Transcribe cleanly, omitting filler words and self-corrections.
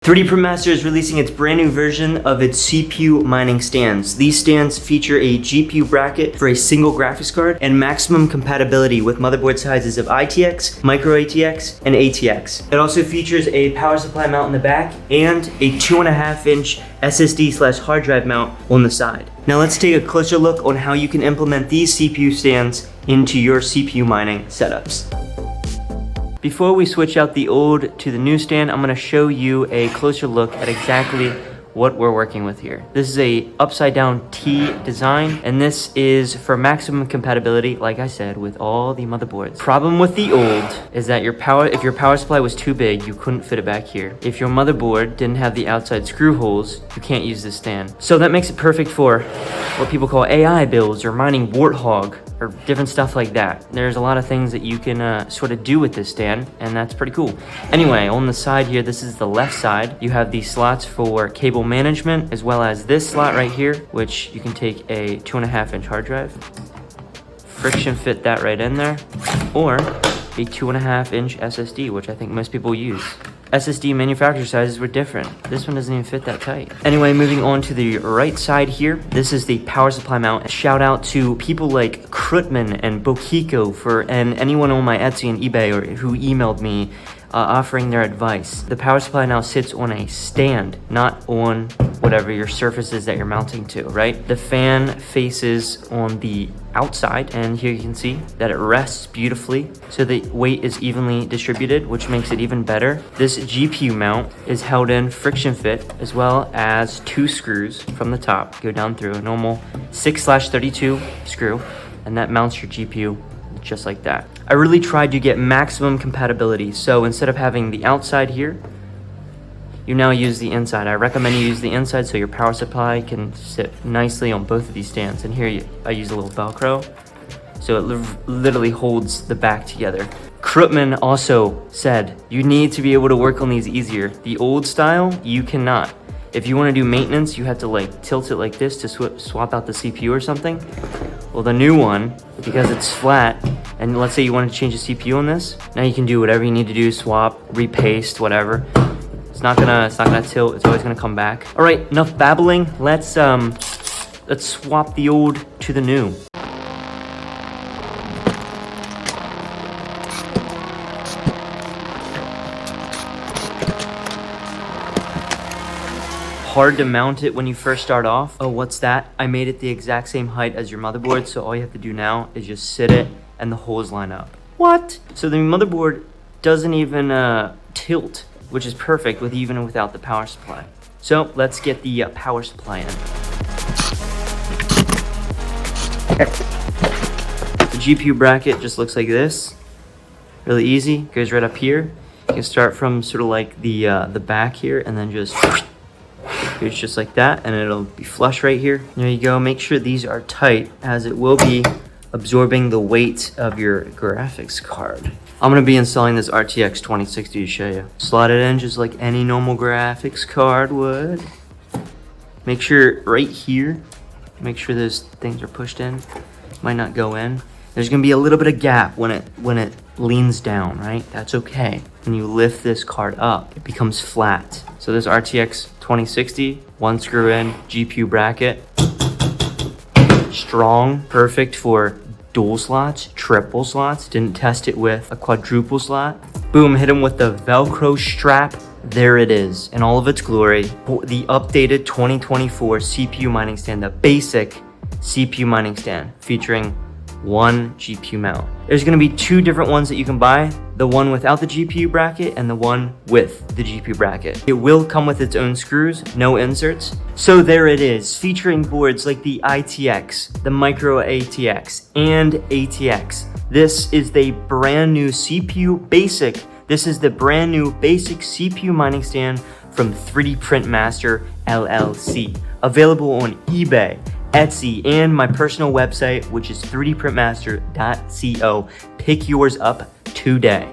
3D Printmaster is releasing its brand new version of its CPU mining stands. These stands feature a GPU bracket for a single graphics card and maximum compatibility with motherboard sizes of ITX, Micro ATX, and ATX. It also features a power supply mount in the back and a 2.5-inch SSD/hard drive mount on the side. Now let's take a closer look on how you can implement these CPU stands into your CPU mining setups. Before we switch out the old to the new stand, I'm going to show you a closer look at exactly what we're working with here. This is a upside down T design, and this is for maximum compatibility, like I said, with all the motherboards. Problem with the old is that if your power supply was too big, you couldn't fit it back here. If your motherboard didn't have the outside screw holes, you can't use this stand. So that makes it perfect for what people call AI builds or mining Warthog or different stuff like that. There's a lot of things that you can sort of do with this stand, and that's pretty cool. Anyway, on the side here, this is the left side. You have these slots for cable management, as well as this slot right here, which you can take a 2.5-inch hard drive, friction fit that right in there, or a 2.5-inch SSD, which I think most people use. SSD manufacturer sizes were different. This one doesn't even fit that tight. Anyway, moving on to the right side here, this is the power supply mount. Shout out to people like Krutman and Bokiko and anyone on my Etsy and eBay or who emailed me offering their advice. The power supply now sits on a stand, not on whatever your surface is that you're mounting to, right? The fan faces on the outside, and here you can see that it rests beautifully, so the weight is evenly distributed, which makes it even better. This GPU mount is held in friction fit, as well as 2 screws from the top go down through a normal 6/32 screw, and that mounts your GPU just like that. I really tried to get maximum compatibility, so instead of having the outside here, you now use the inside. I recommend you use the inside so your power supply can sit nicely on both of these stands. And here I use a little Velcro, so it literally holds the back together. Krutman also said you need to be able to work on these easier. The old style, you cannot. If you want to do maintenance, you have to like tilt it like this to swap out the CPU or something. Well, the new one, because it's flat, and let's say you wanted to change the CPU on this, now you can do whatever you need to do, swap, repaste, whatever. It's not gonna tilt, it's always gonna come back. All right, enough babbling. Let's swap the old to the new. Hard to mount it when you first start off. Oh, what's that? I made it the exact same height as your motherboard, so all you have to do now is just sit it and the holes line up. What? So the motherboard doesn't even tilt, which is perfect with even without the power supply. So let's get the power supply in. The GPU bracket just looks like this. Really easy, goes right up here. You can start from sort of like the back here and then just goes just like that, and it'll be flush right here. There you go. Make sure these are tight, as it will be absorbing the weight of your graphics card. I'm gonna be installing this RTX 2060 to show you. Slot it in just like any normal graphics card would. Make sure right here, make sure those things are pushed in. Might not go in. There's gonna be a little bit of gap when it leans down, right? That's okay. When you lift this card up, it becomes flat. So this RTX 2060, 1 screw in, GPU bracket. Strong, perfect for dual slots, triple slots. Didn't test it with a quadruple slot. Boom, hit him with the Velcro strap. There it is in all of its glory. The updated 2024 CPU mining stand, the basic CPU mining stand featuring 1 GPU mount. There's gonna be 2 different ones that you can buy, the one without the GPU bracket and the one with the GPU bracket. It will come with its own screws, no inserts. So there it is, featuring boards like the ITX, the Micro ATX, and ATX. This is the brand new CPU basic. This is the brand new basic CPU mining stand from 3D Printmaster LLC. Available on eBay, Etsy, and my personal website, which is 3dprintmaster.co. Pick yours up today.